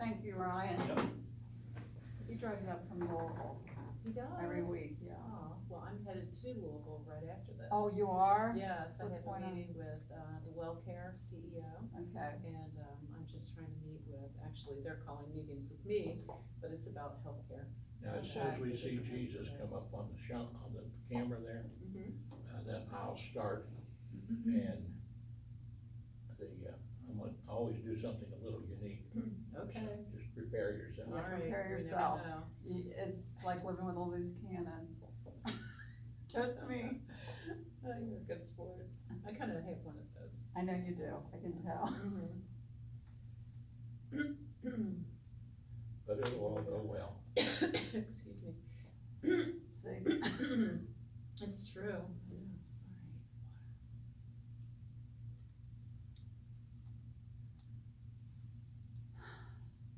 Thank you, Ryan. Yep. He drives up from Louisville He does? every week, yeah. Oh, well, I'm headed to Louisville right after this. Oh, you are? Yes, I What's have going a on? meeting with, the WellCare CEO, Okay, and, I'm just trying to meet with, actually, they're calling meetings with me, but it's about healthcare. Now, as soon as we see Jesus come up on the on the camera there, then I'll start, and I'm gonna always do something a little unique. Okay. So just prepare yourself. All right. prepare we never yourself. know. It's like living with a loose cannon. Trust me. Oh, you're a good sport. I kinda have one of those. I know you do, I can tell. Mhm. But it'll all go well. Excuse me. See, It's true.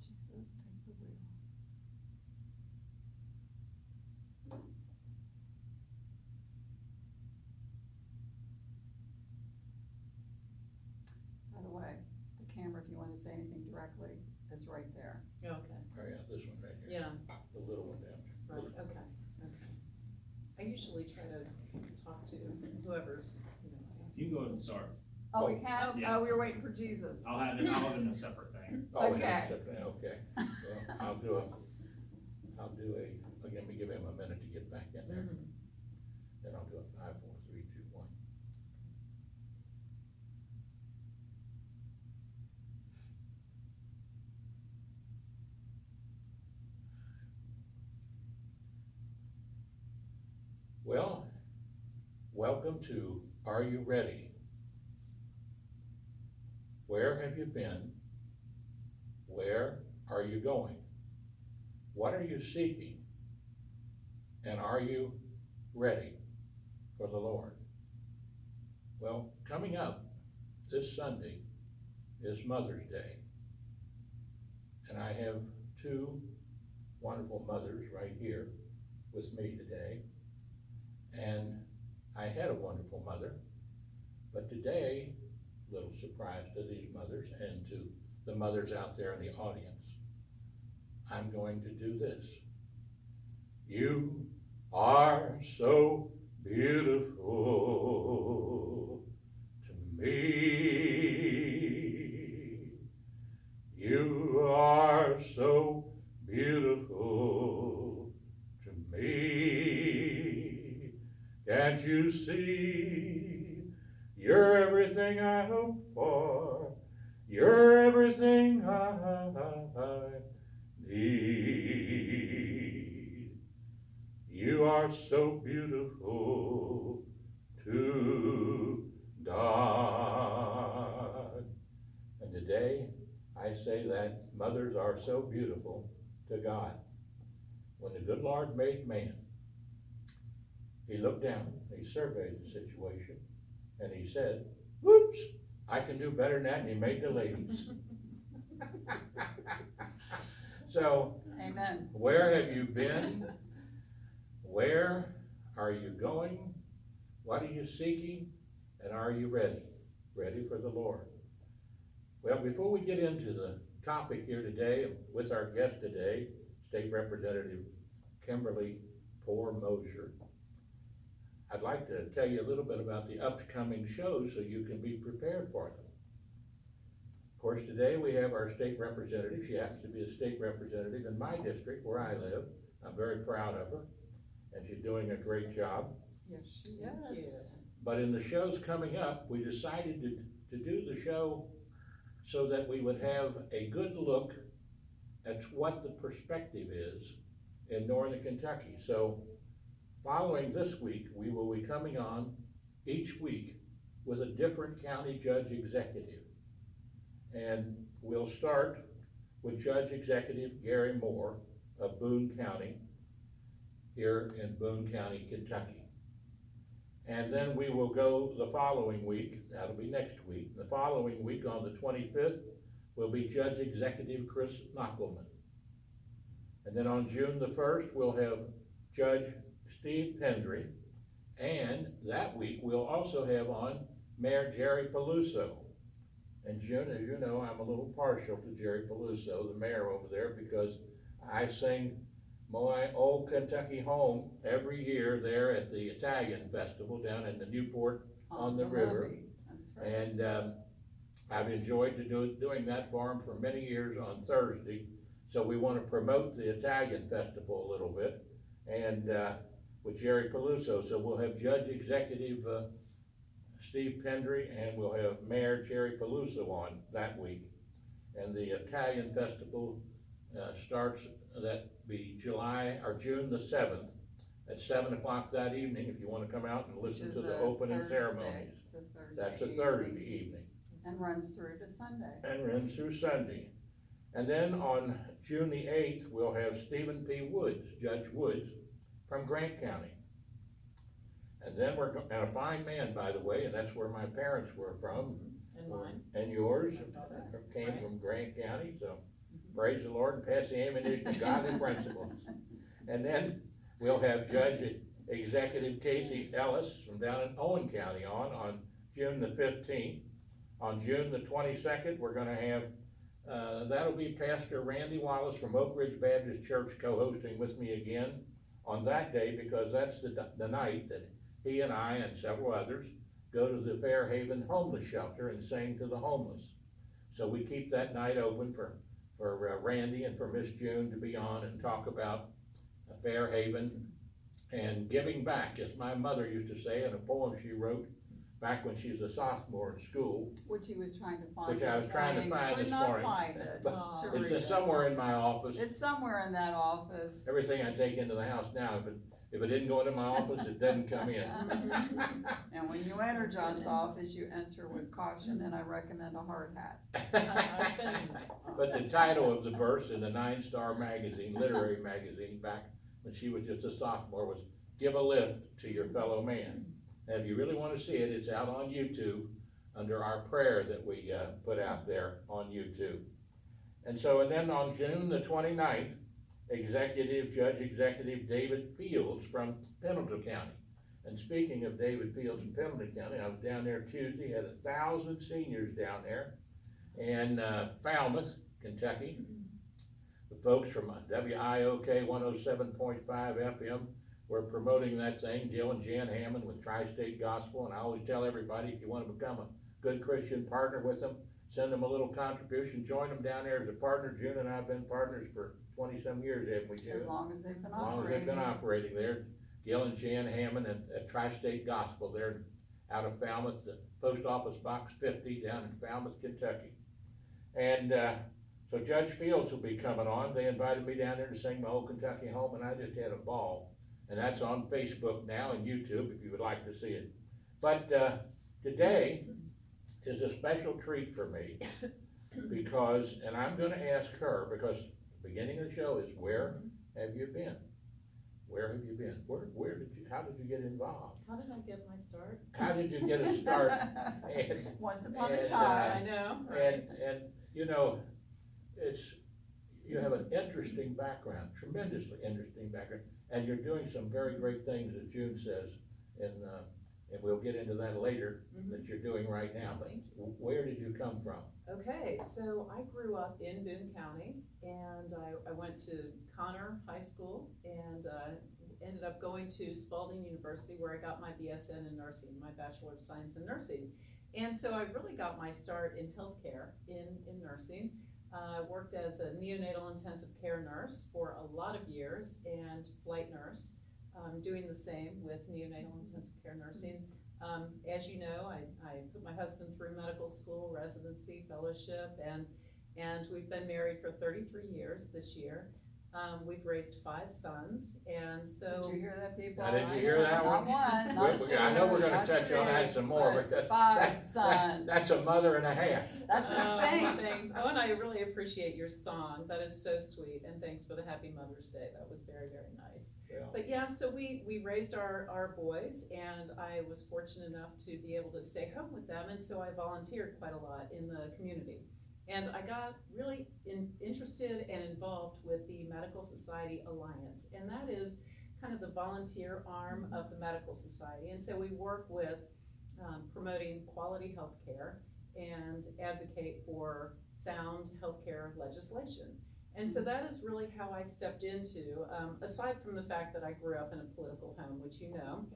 Jesus, take the wheel. By the way, the camera, if you want to say anything directly, is right there. Okay, Oh, yeah, this one right here. yeah, The little one down there. right, okay. I usually try to talk to whoever's, asking You go ahead and start. questions. Oh, we can? Yeah. Oh, we were waiting for Jesus. I'll have it in a separate thing. Oh, Okay. yeah, okay. Well, I'll do let me give him a minute to get back in there. Mhm. Then I'll do a 5, 4, 3, 2, 1. Well, welcome to Are You Ready? Where have you been? Where are you going? What are you seeking? And are you ready for the Lord? Well, coming up this Sunday is Mother's Day. And I have two wonderful mothers right here with me today. And I had a wonderful mother, but today, little surprise to these mothers and to the mothers out there in the audience, I'm going to do this. You are so beautiful to me. You are so beautiful to me. Can't you see? You're everything I hope for. You're everything I need. You are so beautiful to God. And today I say that mothers are so beautiful to God. When the good Lord made man, he looked down, he surveyed the situation, and he said, whoops, I can do better than that, and he made the ladies. So, Amen. where have you been? Where are you going? What are you seeking? And are you ready? Ready for the Lord? Well, before we get into the topic here today, with our guest today, State Representative Kimberly Poore Moser, I'd like to tell you a little bit about the upcoming shows so you can be prepared for them. Of course, today we have our state representative. She happens to be a state representative in my district where I live. I'm very proud of her, and she's doing a great job. Yes, she Thank you. is. But in the shows coming up, we decided to do the show so that we would have a good look at what the perspective is in Northern Kentucky. So following this week, we will be coming on each week with a different county judge executive. And we'll start with Judge Executive Gary Moore of Boone County, here in Boone County, Kentucky. And then we will go the following week, that'll be next week. The following week on the 25th will be Judge Executive Chris Knockelman. And then on June the 1st, we'll have Judge Steve Pendry. And that week, we'll also have on Mayor Jerry Peluso. And June, as you know, I'm a little partial to Jerry Peluso, the mayor over there, because I sing My Old Kentucky Home every year there at the Italian Festival down in the Newport on the river. levee. That's right. And I've enjoyed doing that for him for many years on Thursday. So we want to promote the Italian Festival a little bit, and with Jerry Peluso. So we'll have Judge Executive Steve Pendry, and we'll have Mayor Jerry Peluso on that week. And the Italian Festival starts, that be June the 7th at 7 o'clock that evening, if you want to come out and listen Which to is the a opening Thursday. ceremonies. It's a Thursday. That's a evening. Thursday evening. And runs through to Sunday. And runs through Sunday. And then on June the 8th, we'll have Stephen P. Woods, Judge Woods, from Grant County. And then and a fine man, by the way, and that's where my parents were from. And mine. And yours That's came right. from Grant County, so praise the Lord and pass the ammunition of godly principles. And then we'll have Judge Executive Casey Ellis from down in Owen County on June the 15th. On June the 22nd, we're gonna have, that'll be Pastor Randy Wallace from Oak Ridge Baptist Church co-hosting with me again on that day, because that's the night that he and I and several others go to the Fairhaven homeless shelter and sing to the homeless. So we keep that night open for Randy and for Miss June to be on and talk about Fairhaven and giving back, as my mother used to say in a poem she wrote back when she was a sophomore in school. Which he was trying to find Which I was trying to find this morning. Could not find it. But to read it's it. somewhere in my office. It's somewhere in that office. Everything I take into the house now, if it didn't go into my office, it doesn't come in. And when you enter John's office, you enter with caution, and I recommend a hard hat. I've been in my But the office, title yes. of the verse in the 9-Star magazine, literary magazine, back when she was just a sophomore, was "Give a lift to your fellow man." And if you really want to see it, it's out on YouTube under our prayer that we put out there on YouTube. And then on June the 29th, Judge Executive David Fields from Pendleton County. And speaking of David Fields from Pendleton County, I was down there Tuesday, had 1,000 seniors down there in Falmouth, Kentucky. The folks from WIOK 107.5 FM were promoting that thing, Gil and Jan Hammond with Tri-State Gospel, and I always tell everybody, if you want to become a good Christian partner with them, send them a little contribution, join them down there as a partner. June and I have been partners for 20-some years, haven't we, June? As long as they've been As long as they've operating. been operating there. Gil and Jan Hammond at Tri-State Gospel there out of Falmouth, the Post Office Box 50 down in Falmouth, Kentucky. And so Judge Fields will be coming on. They invited me down there to sing My Old Kentucky Home, and I just had a ball. And that's on Facebook now and YouTube if you would like to see it. But today is a special treat for me because, and I'm gonna ask her, because the beginning of the show is, where have you been? Where have you been? How did you get involved? How did I get my start? How did you get a start? And, Once upon a and, time. I know. and you know, you have an interesting background, tremendously interesting background, and you're doing some very great things, as June says, and we'll get into that later, that you're doing right now. But Thank where did you come from? Okay, so I grew up in Boone County, and I went to Connor High School, and ended up going to Spalding University, where I got my BSN in nursing, my Bachelor of Science in Nursing. And so I really got my start in healthcare, in nursing. Worked as a neonatal intensive care nurse for a lot of years, and flight nurse, doing the same with neonatal intensive care nursing. As you know, I put my husband through medical school, residency, fellowship, and we've been married for 33 years this year. We've raised 5 sons, and so. Did you hear that, people? Now, did you hear that Not one? one, not two, I know we're gonna not touch on that three, some more, but but 5 sons. that's a mother and a half. That's a saint. Thanks. Oh, and I really appreciate your song. That is so sweet. And thanks for the Happy Mother's Day. That was very, very nice. Yeah. But yeah, so we raised our boys, and I was fortunate enough to be able to stay home with them. And so I volunteered quite a lot in the community. And I got really interested and involved with the Medical Society Alliance. And that is kind of the volunteer arm of the Medical Society. And so we work with promoting quality health care and advocate for sound healthcare legislation. And so that is really how I stepped into, aside from the fact that I grew up in a political home, which you know.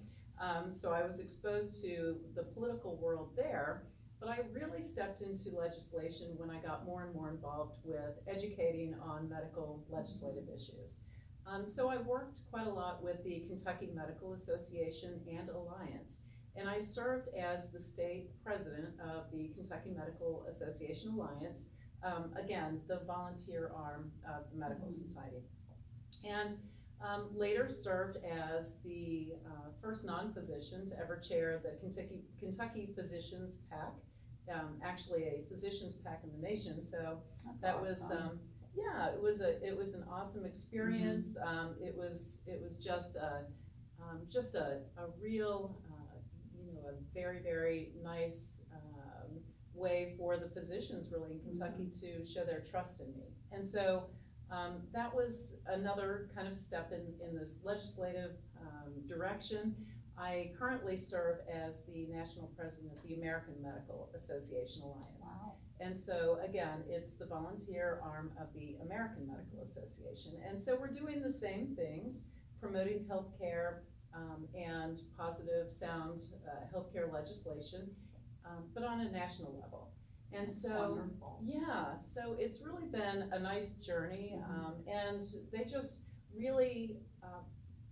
So I was exposed to the political world there, but I really stepped into legislation when I got more and more involved with educating on medical legislative issues. So I worked quite a lot with the Kentucky Medical Association and Alliance, and I served as the state president of the Kentucky Medical Association Alliance, again, the volunteer arm of the Medical Society. And later served as the first non-physician to ever chair the Kentucky Physicians PAC, actually a physicians PAC in the nation. So That's that awesome. was it was an awesome experience. It was just a real a very, very nice way for the physicians really in Kentucky to show their trust in me. And so that was another kind of step in this legislative direction. I currently serve as the national president of the American Medical Association Alliance. Wow. And so again, it's the volunteer arm of the American Medical Association. And so we're doing the same things, promoting healthcare and positive, sound healthcare legislation, but on a national level. And That's so, wonderful. yeah, so it's really been a nice journey, and they just really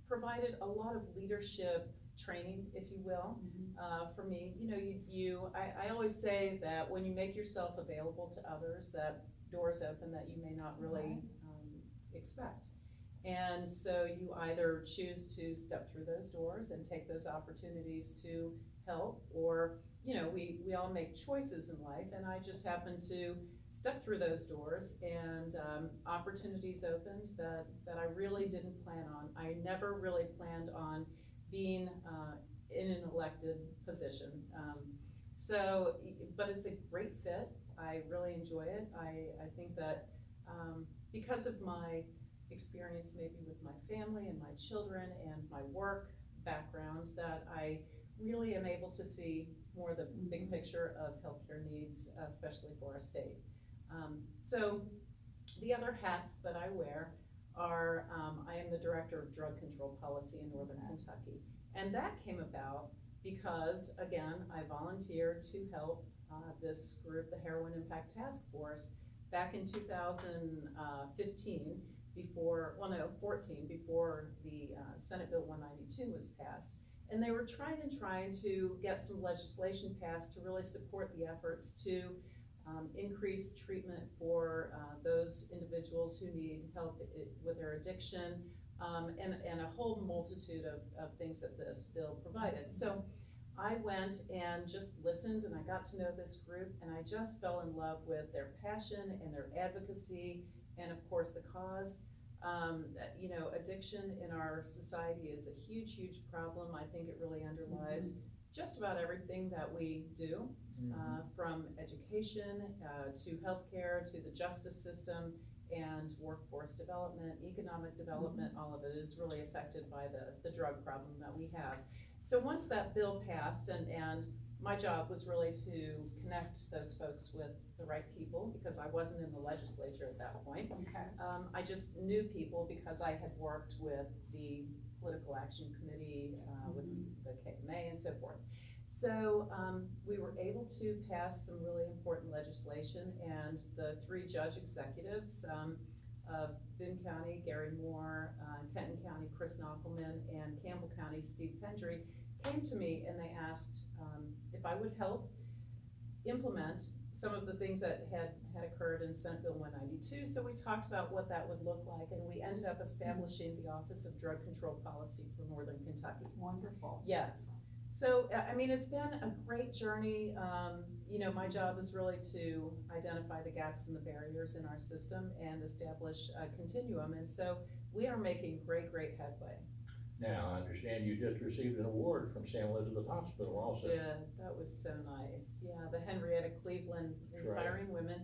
provided a lot of leadership training, if you will, for me. You know, I always say that when you make yourself available to others, that doors open that you may not really expect. And so you either choose to step through those doors and take those opportunities to help, or, you know, we all make choices in life, and I just happened to step through those doors, and opportunities opened that I really didn't plan on. I never really planned on being in an elected position. But it's a great fit. I really enjoy it. I think that because of my experience maybe with my family and my children and my work background, that I really am able to see more the big picture of healthcare needs, especially for our state. So the other hats that I wear are, I am the director of drug control policy in Northern Kentucky. And that came about because, again, I volunteered to help this group, the Heroin Impact Task Force, back in 2015, before the Senate Bill 192 was passed. And they were trying to get some legislation passed to really support the efforts to increase treatment for those individuals who need help with their addiction, and a whole multitude of things that this bill provided. So I went and just listened, and I got to know this group, and I just fell in love with their passion and their advocacy, and of course the cause. You know, addiction in our society is a huge, huge problem. I think it really underlies just about everything that we do, from education to healthcare to the justice system and workforce development, economic development. All of it is really affected by the drug problem that we have. So once that bill passed, and my job was really to connect those folks with the right people, because I wasn't in the legislature at that point. Okay. I just knew people because I had worked with the Political Action Committee, with the KMA and so forth. So we were able to pass some really important legislation, and the three judge executives of Boone County, Gary Moore, Kenton County, Chris Knockelman, and Campbell County, Steve Pendry, came to me and they asked if I would help implement some of the things that had occurred in Senate Bill 192. So we talked about what that would look like, and we ended up establishing the Office of Drug Control Policy for Northern Kentucky. Wonderful. Yes. So, I mean, it's been a great journey. You know, my job is really to identify the gaps and the barriers in our system and establish a continuum. And so we are making great, great headway. Now, I understand you just received an award from St. Elizabeth Hospital also. Yeah, that was so nice. Yeah, the Henrietta Cleveland Inspiring Women.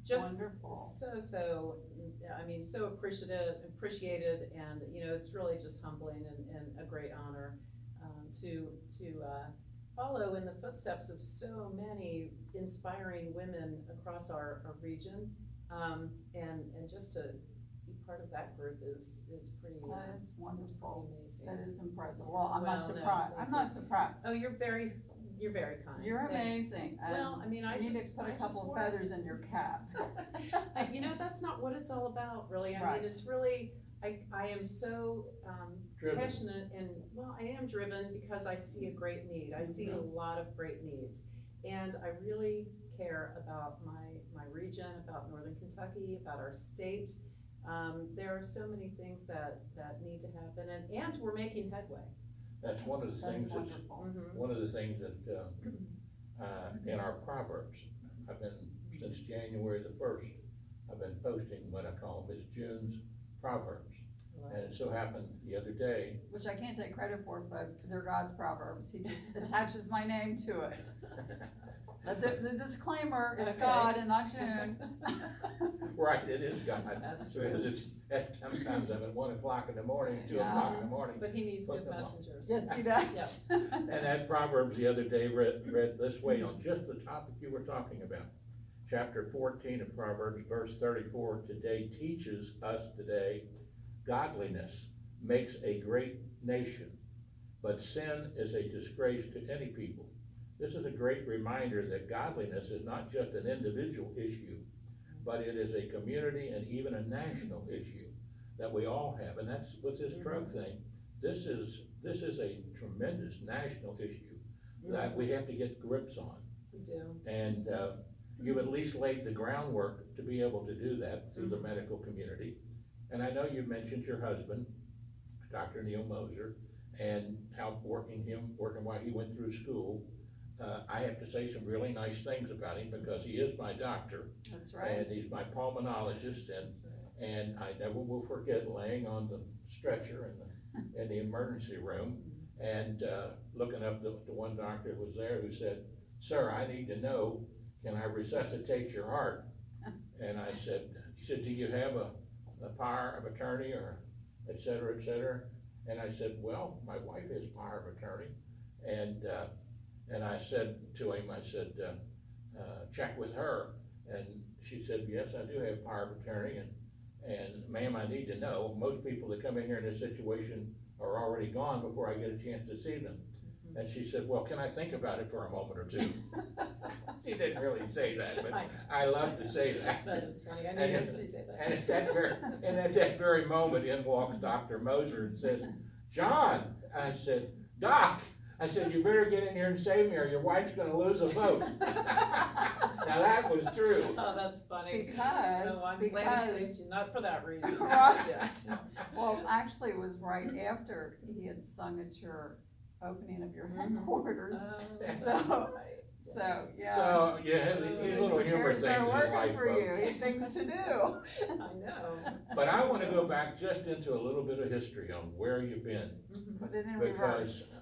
Just wonderful. So, I mean, so appreciated, and, you know, it's really just humbling and a great honor to follow in the footsteps of so many inspiring women across our region. And just to be part of that group is pretty, That is it's wonderful. pretty amazing. That is impressive. Well, I'm not Well, no, surprised. thank I'm not you. surprised. Oh, you're very kind. You're Thanks. amazing. Well, I mean, I You need to just, put I a just couple of work. feathers in your cap. You know, that's not what it's all about, really. I Right. mean, it's really, I am so, Driven. passionate and, well, I am driven because I see a great need. I see a lot of great needs. And I really care about my region, about Northern Kentucky, about our state. There are so many things that need to happen, and we're making headway. That's one of the That is things that's, wonderful. one of the things that, in our Proverbs, I've been, since January the 1st, I've been posting what I call Miss June's Proverbs. And it so happened the other day, Which I can't take credit for, folks. They're God's proverbs. He just attaches my name to it. The disclaimer, it's Okay. God and not June. right, it is God. That's Because it's, sometimes I'm at 1 o'clock in the morning, 2 o'clock in the morning. But he needs Put good them on. messengers. Yes, he does. Yes. And that Proverbs the other day read this way on just the topic you were talking about. Chapter 14 of Proverbs, verse 34, today teaches us today, godliness makes a great nation, but sin is a disgrace to any people. This is a great reminder that godliness is not just an individual issue, but it is a community and even a national issue that we all have. And that's with this drug thing. This is a tremendous national issue that we have to get grips on. We do. And you've at least laid the groundwork to be able to do that through the medical community. And I know you mentioned your husband, Dr. Neil Moser, and how working while he went through school. I have to say some really nice things about him because he is my doctor. That's right. And he's my pulmonologist, and I never will forget laying on the stretcher in the emergency room and looking up the one doctor who was there who said, "Sir, I need to know, can I resuscitate your heart?" And I said, he said, "Do you have a power of attorney or et cetera, et cetera?" And I said, "Well, my wife has power of attorney." And I said to him, I said, check with her. And she said, "Yes, I do have power of attorney. And ma'am, I need to know, most people that come in here in this situation are already gone before I get a chance to see them." And she said, "Well, can I think about it for a moment or two?" She didn't really say that, but I love to say that. That is funny. I And knew you at- were gonna say that. and at that very moment, in walks Dr. Moser and says, "John," I said, "Doc," I said, "you better get in here and save me or your wife's gonna lose a vote." Now that was true. Oh, that's funny. Because- No, I'm glad I saved you, not for that reason. Right. Yeah. Well, actually, it was right after he had sung at your opening of your headquarters. Oh, So- that's right. So, Yes. yeah. So, yeah, these little humor Parents things are in working life, for you. folks. He had things to do. I know. But I wanna go back just into a little bit of history on where you've been. Mhm. Put it in Because, reverse.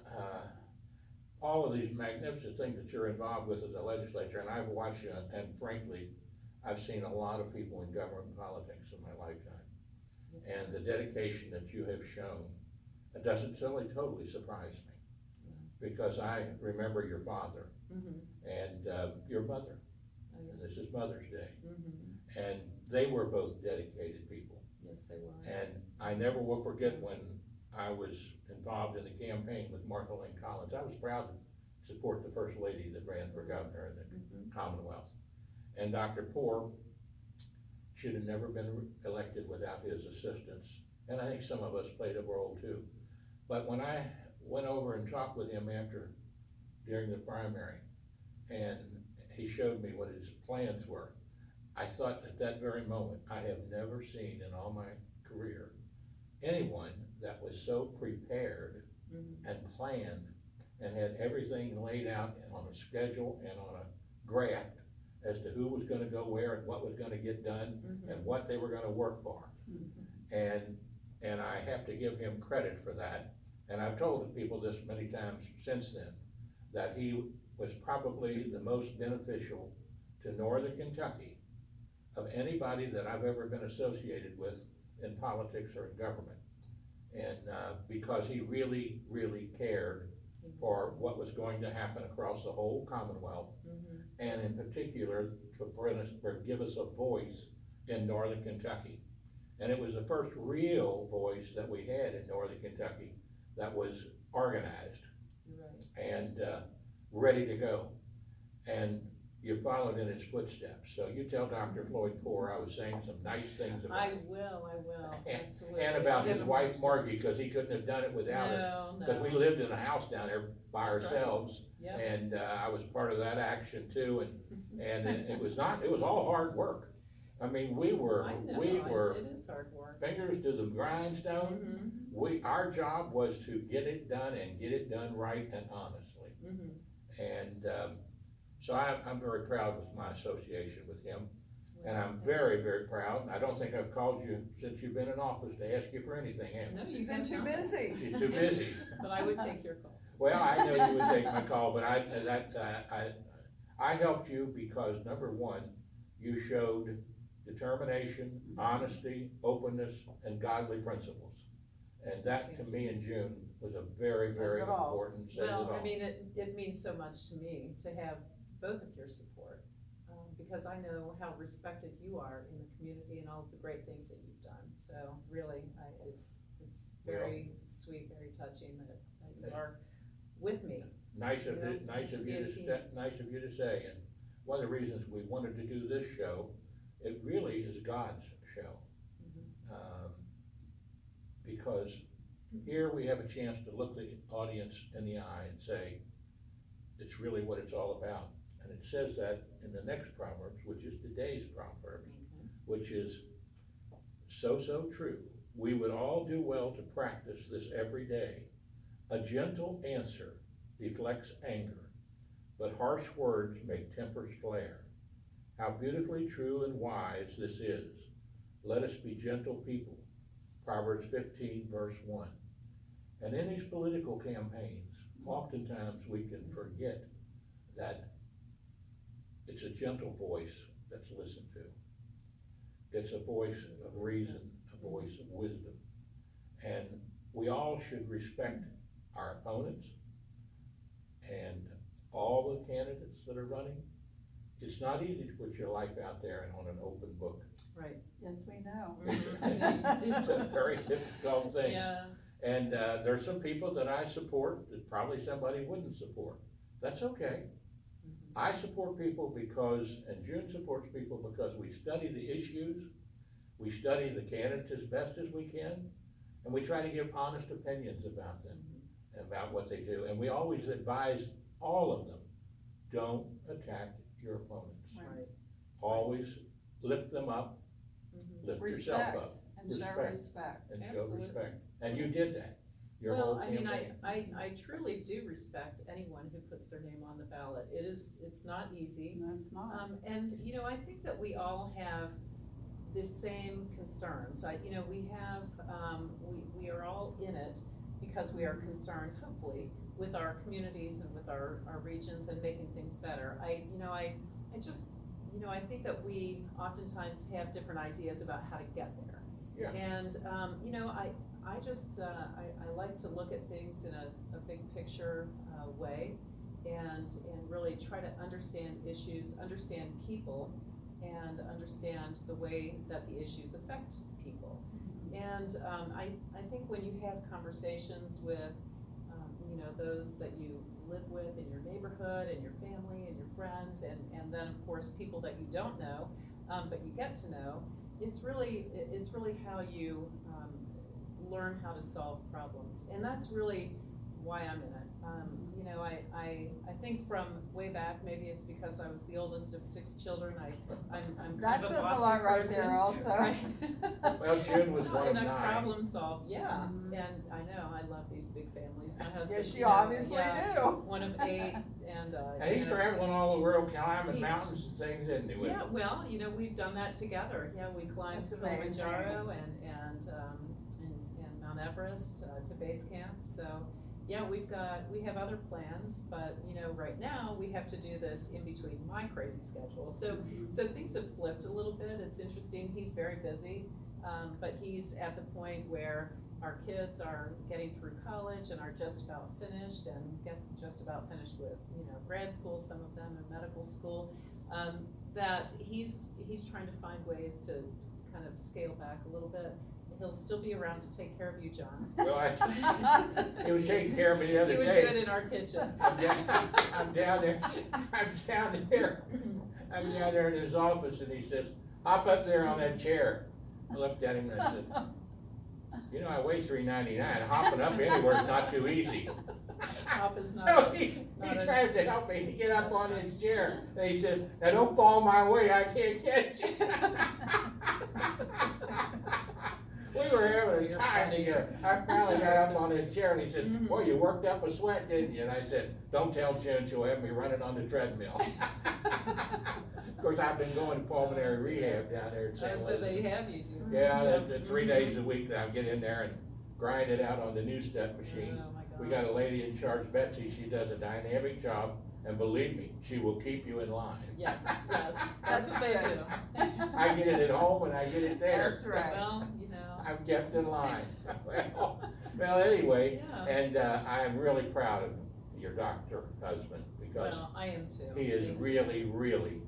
all of these magnificent things that you're involved with as a legislature, and I've watched you, and frankly, I've seen a lot of people in government and politics in my lifetime. Yes. And the dedication that you have shown, it doesn't really totally surprise me. Because I remember your father Mhm. and, your mother, Oh, and yes. this is Mother's Day. Mhm. And they were both dedicated people. Yes, they were. And I never will forget when I was involved in the campaign with Martha Lane Collins. I was proud to support the first lady that ran for governor in the Mhm. Commonwealth. And Dr. Poore should have never been elected without his assistance. And I think some of us played a role too. But when I went over and talked with him during the primary, and he showed me what his plans were, I thought at that very moment, I have never seen in all my career anyone that was so prepared Mhm. and planned and had everything laid out on a schedule and on a graph as to who was gonna go where and what was gonna get done Mhm. and what they were gonna work for. And I have to give him credit for that. And I've told people this many times since then, that he was probably the most beneficial to Northern Kentucky of anybody that I've ever been associated with in politics or in government. And, because he really, really cared for what was going to happen across the whole Commonwealth, and in particular, give us a voice in Northern Kentucky. And it was the first real voice that we had in Northern Kentucky that was organized and ready to go. And you followed in his footsteps. So you tell Dr. Floyd Poore I was saying some nice things about I him. will, absolutely. And about Give his him wife questions. Margie, because he couldn't have done it without her. No, Because we lived in a house down there by That's right. ourselves, Yeah. and I was part of that action too, and it was all hard work. I mean, we were It is hard work. fingers to the grindstone. Our job was to get it done and get it done right and honestly. And so I'm very proud with my association with him, and I'm very, very proud. And I don't think I've called you since you've been in office to ask you for anything, have No, I? She's been too busy. She's too busy. But I would take your call. Well, I know you would take my call, but I helped you because, number one, you showed determination, honesty, openness, and godly principles. And that, to me, in June, was a very, Says very it all. important, says it all. Well, I mean, it means so much to me to have both of your support, because I know how respected you are in the community and all of the great things that you've done. So really, it's very sweet, very touching that you are with me. Nice of You you, know, nice to of be you a to team. nice of you to say, and one of the reasons we wanted to do this show, it really is God's show. Because here we have a chance to look the audience in the eye and say, it's really what it's all about. And it says that in the next Proverbs, which is today's Proverbs, which is so true. We would all do well to practice this every day. A gentle answer deflects anger, but harsh words make tempers flare. How beautifully true and wise this is. Let us be gentle people. Proverbs 15, verse 1. And in these political campaigns, oftentimes we can forget that it's a gentle voice that's listened to. It's a voice of reason, a voice of wisdom. And we all should respect our opponents and all the candidates that are running. It's not easy to put your life out there and on an open book. Right. Yes, we know. It's a very difficult thing. Yes. And there's some people that I support that probably somebody wouldn't support. That's okay. I support people because, and June supports people because we study the issues, we study the candidates as best as we can, and we try to give honest opinions about them, about what they do. And we always advise all of them, don't attack your opponents. Right. Always lift them up, lift yourself Respect up. and show respect. And show Absolutely. respect. And you did that. Your whole Well, I mean, campaign. I truly do respect anyone who puts their name on the ballot. It's not easy. No, it's not. And, you know, I think that we all have the same concerns. We have, we are all in it because we are concerned, hopefully, with our communities and with our regions and making things better. I think that we oftentimes have different ideas about how to get there. Yeah. And, I like to look at things in a big picture way and really try to understand issues, understand people, and understand the way that the issues affect people. And I think when you have conversations with those that you live with in your neighborhood and your family and your friends, and then of course people that you don't know, but you get to know, it's really how you learn how to solve problems, and that's really why I'm in it. I think from way back, maybe it's because I was the oldest of 6 children. I'm That kind of says a bossy lot right person. there also. Right. Well, June was one of And I 9. problem solve, yeah, Mhm. and I know, I love these big families. My husband, Yes, you obviously yeah, do. one of 8, and And he's you know, traveling all the world, climbing He- mountains and things, isn't he? with yeah, it? well, we've done that together. Yeah, we climbed That's amazing. Kilimanjaro and Mount Everest to base camp. So, yeah, we have other plans, but right now we have to do this in between my crazy schedule. So things have flipped a little bit. It's interesting. He's very busy, but he's at the point where our kids are getting through college and are just about finished and just about finished with, grad school, some of them in medical school, that he's trying to find ways to kind of scale back a little bit. He'll still be around to take care of you, John. Well, he was taking care of me the other He day. would do it in our kitchen. I'm down there in his office, and he says, hop up there on that chair. I looked at him and I said, I weigh 399, hopping up anywhere is not too easy. Hop is not. So he not tried to help me to get up on That's his chair, and he said, now don't fall my way, I can't catch you. We were having a time together. I finally got up on his chair and he said, boy, you worked up a sweat, didn't you? And I said, don't tell June, she'll have me running on the treadmill. Of course, I've been going to pulmonary rehab down there at St. So they Elizabeth. have you do. Yeah, 3 days a week, I'll get in there and grind it out on the new step machine. Oh, my gosh. We got a lady in charge, Betsy, she does a dynamic job, and believe me, she will keep you in line. Yes, that's what they do. I get it at home and I get it there. That's right. Well, I'm kept in line. Well, anyway, Yeah. and I am really proud of your doctor husband, because Well, I am too. he is really, really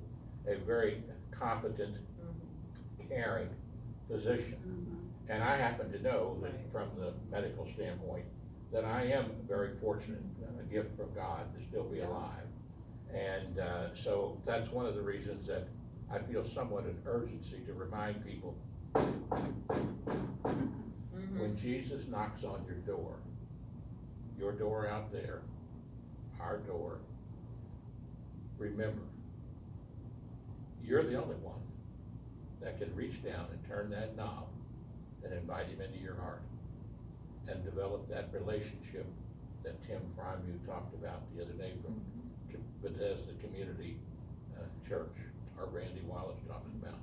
a very competent, caring physician. Mhm. And I happen to know that Right. from the medical standpoint, that I am very fortunate, a gift from God to still be Yeah. alive. And so that's one of the reasons that I feel somewhat an urgency to remind people, when Jesus knocks on your door out there, our door, remember, you're the only one that can reach down and turn that knob and invite him into your heart and develop that relationship that Tim Frymu talked about the other day from Bethesda Community Church, or Randy Wallace talks about,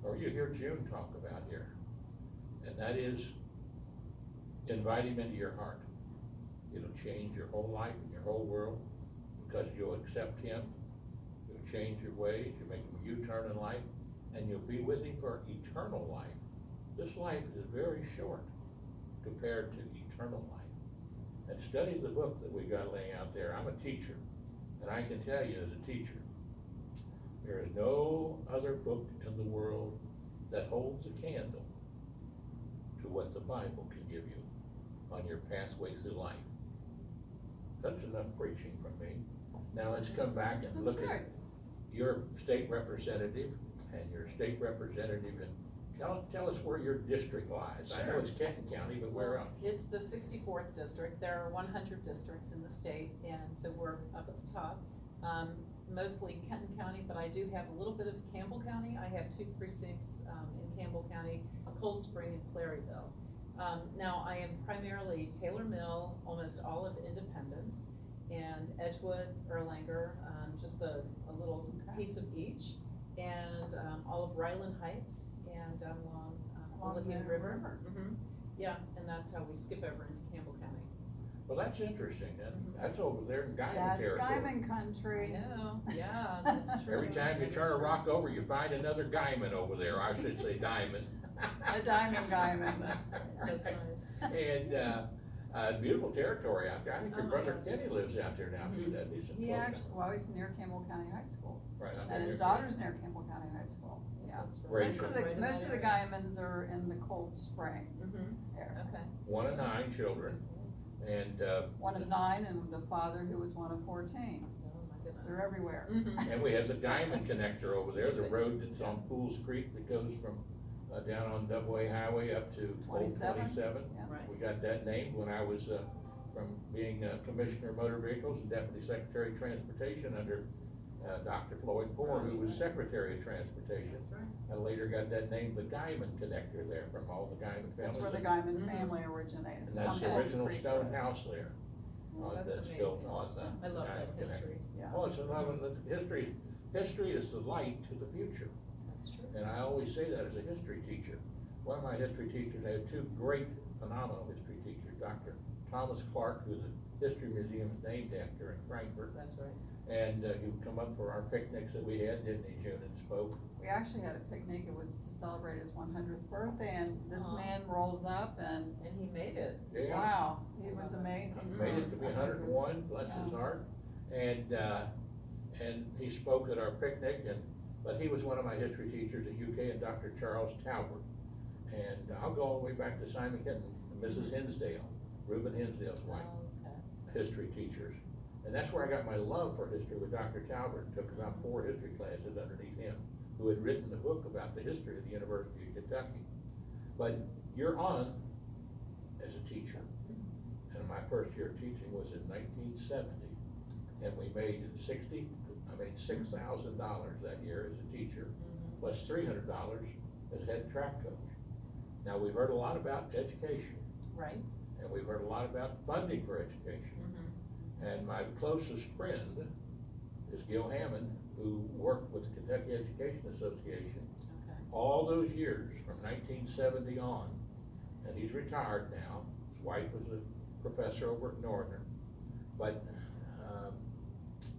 or you hear June talk about here. And that is, invite him into your heart. It'll change your whole life and your whole world, because you'll accept him, you'll change your ways, you'll make a U-turn in life, and you'll be with him for eternal life. This life is very short compared to eternal life. And study the book that we got laying out there. I'm a teacher, and I can tell you as a teacher, there is no other book in the world that holds a candle to what the Bible can give you on your pathway through life. That's enough preaching from me. Now let's come back and look at your state representative and your state representative, and tell us where your district lies. I know it's Kenton County, but where else? It's the 64th district. There are 100 districts in the state, and so we're up at the top. Mostly Kenton County, but I do have a little bit of Campbell County. I have 2 precincts in Campbell County, Cold Spring and Claryville. Now, I am primarily Taylor Mill, almost all of Independence, and Edgewood, Erlanger, just a little piece of each, and all of Ryland Heights, and down along Along Licking the River. river. Yeah, and that's how we skip over into Campbell County. Well, that's interesting. That's over there in Geiman Yeah, it's territory. Geiman country. No, yeah, that's true. Every time you turn a rock over, you find another Geiman over there. I should say diamond. A diamond Geiman. That's nice. And beautiful territory out there. I think your Oh my brother gosh. Kenny lives out there now too. That'd be some He close actually, well, he's near Campbell County High School, right out and there. his daughter's near Campbell County High School, yeah. That's Great. Most of the, Right in most that of the area. Geimans are in the Cold Spring Mm-hmm, area. okay. 1 of 9 children, and One of 9, and the father who was one of 14. Oh, my goodness. They're everywhere. Mhm. and we have the Geiman connector over there, the road that's on Pools Creek that goes from down on Double A Highway up to Old 27. 27. Yeah. Right. We got that named when I was from being Commissioner of Motor Vehicles and Deputy Secretary of Transportation under Dr. Floyd Poore, who was Secretary of Transportation. That's right. I later got that name, the Geiman connector there, from all the Geiman families. That's where the And- Geiman Mhm. family originated. And that's on the Cold original Spring stone Road. house there. That's That's built amazing. on the I love Geiman that history. Yeah. Oh, it's another, history is the light to the future. That's true. And I always say that as a history teacher. One of my history teachers, I had 2 great, phenomenal history teachers, Dr. Thomas Clark, who the History Museum is named after in Frankfurt, That's right. And he would come up for our picnics that we had, didn't he, June, and spoke? We actually had a picnic, it was to celebrate his 100th birthday, and this Aw. man rolls up and, And he made it. Yeah. wow, he was amazing. Made it to be 101, bless his Yeah. heart. And he spoke at our picnic, but he was one of my history teachers at UK, and Dr. Charles Talbert. And I'll go all the way back to Simon Kenton, Mrs. Hinsdale, Reuben Hinsdale's wife, Okay. history teachers. And that's where I got my love for history with Dr. Talbert. Took about 4 history classes underneath him, who had written a book about the history of the University of Kentucky. But you're on as a teacher. And my first year of teaching was in 1970. And we made $6,000 that year as a teacher, plus $300 as head track coach. Now, we've heard a lot about education, Right. and we've heard a lot about funding for education. And my closest friend is Gil Hammond, who worked with the Kentucky Education Association Okay. all those years from 1970 on. And he's retired now. His wife was a professor over at Northern. But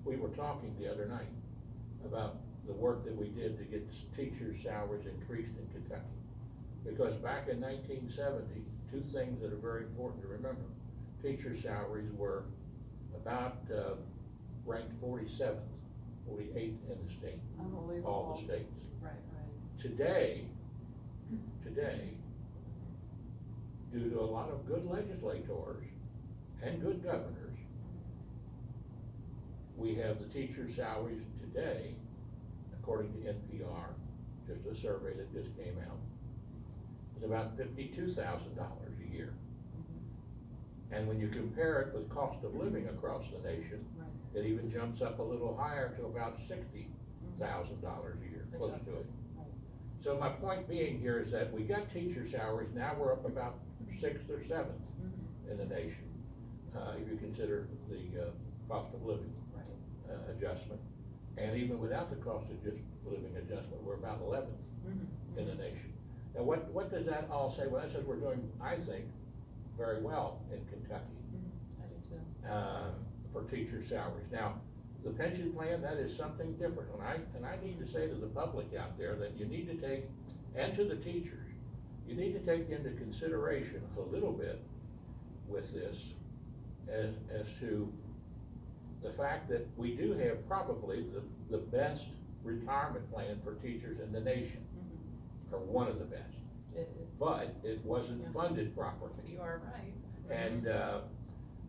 we were talking the other night about the work that we did to get teachers' salaries increased in Kentucky. Because back in 1970, 2 things that are very important to remember. Teachers' salaries were about ranked 47th, 48th in the state, Unbelievable. all the states. Right, right. Today, due to a lot of good legislators and good governors, we have the teacher salaries today, according to NPR, just a survey that just came out, is about $52,000 a year. And when you compare it with cost of living across the nation, Right. it even jumps up a little higher to about $60,000 a year, close to Adjusted. it. Right. So my point being here is that we got teacher salaries, now we're up about 6th or 7th in the nation, if you consider the cost of living Right. Adjustment. And even without the cost of living adjustment, we're about 11th in the nation. Now, what does that all say? Well, that says we're doing, I think, very well in Kentucky I do too. for teacher salaries. Now, the pension plan, that is something different. And I need to say to the public out there that you need to take, and to the teachers, you need to take into consideration a little bit with this as to the fact that we do have probably the best retirement plan for teachers in the nation, or one of the best. It's. But it wasn't Yeah. funded properly. You are right.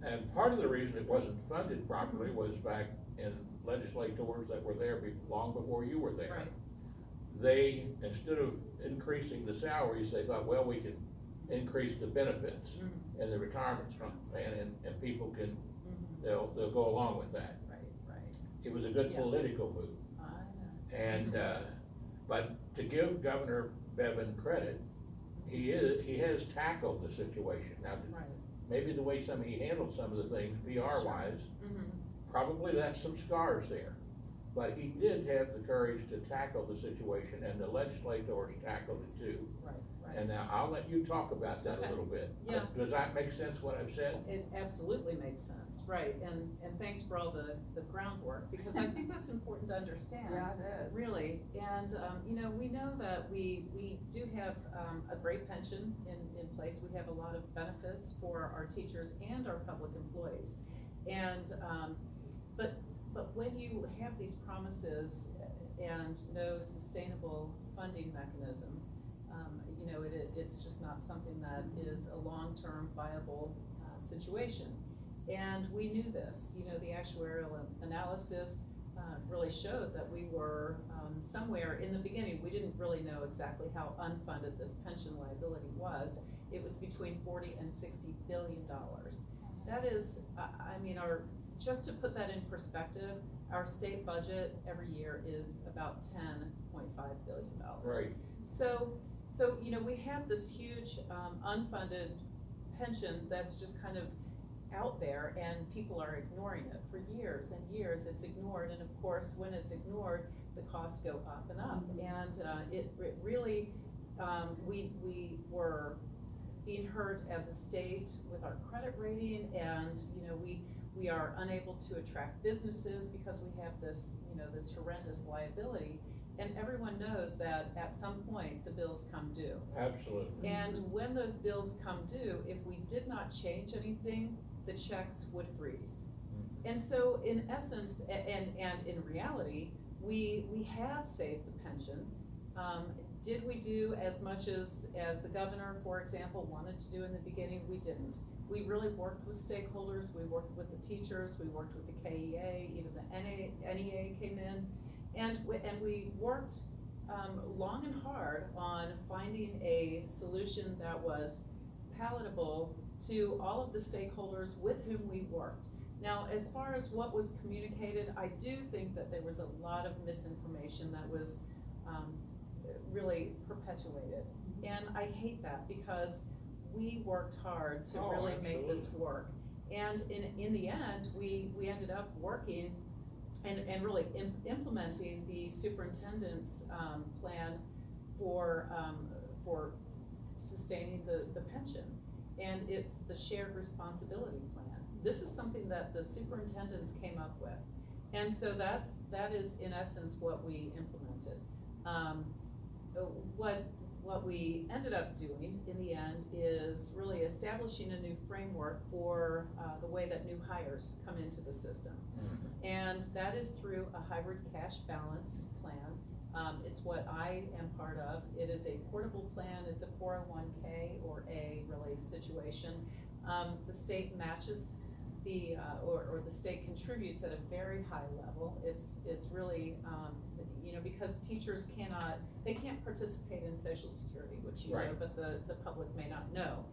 And part of the reason it wasn't funded properly was back in legislators that were there long before you were there. Right. They, instead of increasing the salaries, they thought, well, we can increase the benefits and the retirement plan, and people can, they'll go along with that. Right, right. It was a good Yeah. political move. I know. And, but to give Governor Bevin credit, he has tackled the situation. Now, Right. maybe the way he handled some of the things PR-wise, probably left some scars there. But he did have the courage to tackle the situation, and the legislators tackled it too. Right, right. And now I'll let you talk about that Okay. a little bit. Yeah. Does that make sense, what I've said? It absolutely makes sense, right, and thanks for all the groundwork, because I think that's important to understand. Yeah, it is. Really, and, we know that we do have, a great pension in place, we have a lot of benefits for our teachers and our public employees. And, but when you have these promises and no sustainable funding mechanism, it's just not something that is a long-term viable situation. And we knew this, the actuarial analysis really showed that we were somewhere in the beginning, we didn't really know exactly how unfunded this pension liability was. It was between 40 and 60 billion dollars. That is, just to put that in perspective, our state budget every year is about $10.5 billion. Right. So, we have this huge, unfunded pension that's just kind of out there, and people are ignoring it for years and years. It's ignored, and of course, when it's ignored, the costs go up and up. And it really, we were being hurt as a state with our credit rating, and we We are unable to attract businesses because we have this, you know, this horrendous liability. And everyone knows that at some point, the bills come due. Absolutely. And when those bills come due, if we did not change anything, the checks would freeze. And so in essence, and in reality, we have saved the pension. Did we do as much as the governor, for example, wanted to do in the beginning? We didn't. We really worked with stakeholders, we worked with the teachers, we worked with the KEA, even the NEA came in, and we worked long and hard on finding a solution that was palatable to all of the stakeholders with whom we worked. Now, as far as what was communicated, I do think that there was a lot of misinformation that was really perpetuated. And I hate that because we worked hard to really make this work. And in the end, we ended up working and really implementing the superintendent's plan for sustaining the pension. And it's the shared responsibility plan. This is something that the superintendents came up with. And so that is in essence what we implemented. What we ended up doing in the end is really establishing a new framework for the way that new hires come into the system. Mm-hmm. And that is through a hybrid cash balance plan. It's what I am part of. It is a portable plan. It's a 401k or a really situation. The state matches or the state contributes at a very high level. It's really, you know, because teachers can't participate in Social Security, which you know, but the public may not know.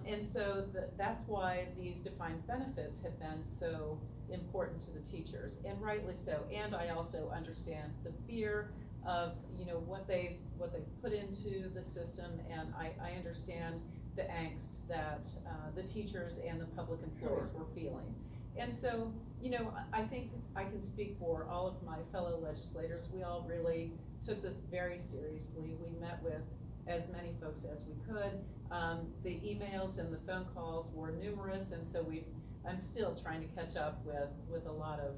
And so that's why these defined benefits have been so important to the teachers, and rightly so. And I also understand the fear of, you know, what they've put into the system, and I understand the angst that the teachers and the public employees were feeling. And so, you know, I think I can speak for all of my fellow legislators. We all really took this very seriously. We met with as many folks as we could. The emails and the phone calls were numerous, and so I'm still trying to catch up with a lot of,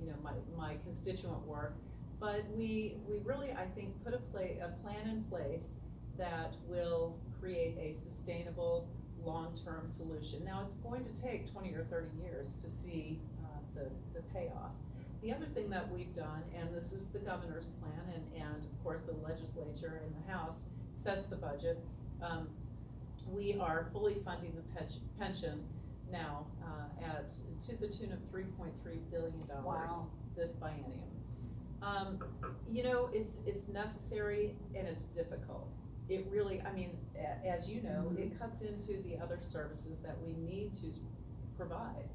you know, my constituent work. But we really, I think, put a plan in place that will create a sustainable long-term solution. Now, it's going to take 20 or 30 years to see the payoff. The other thing that we've done, and this is the governor's plan, and of course the legislature and the House sets the budget, we are fully funding the pension now to the tune of $3.3 billion. Wow. This biennium. You know, it's necessary and it's difficult. It really, I mean, as you know, it cuts into the other services that we need to provide.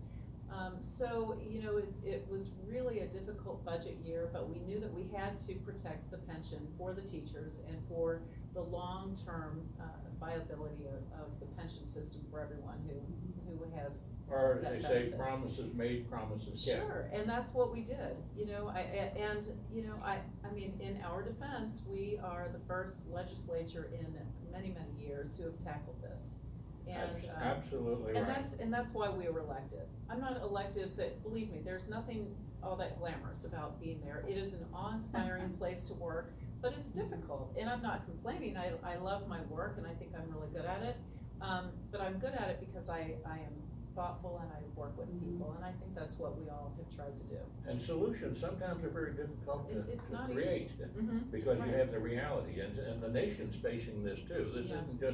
So, you know, it was really a difficult budget year, but we knew that we had to protect the pension for the teachers and for the long-term viability of the pension system for everyone who has. Or that as they say, benefit. Promises made, promises kept. Sure, and that's what we did. You know, I mean, in our defense, we are the first legislature in many, many years who have tackled this. And absolutely right. And that's why we were elected. I'm not elected, but believe me, there's nothing all that glamorous about being there. It is an awe-inspiring place to work, but it's difficult. And I'm not complaining. I love my work, and I think I'm really good at it. But I'm good at it because I am thoughtful and I work with people, and I think that's what we all have tried to do. And solutions sometimes are very difficult to It's not create easy. because Right. you have the reality, and the nation's facing this too. This Yeah. isn't just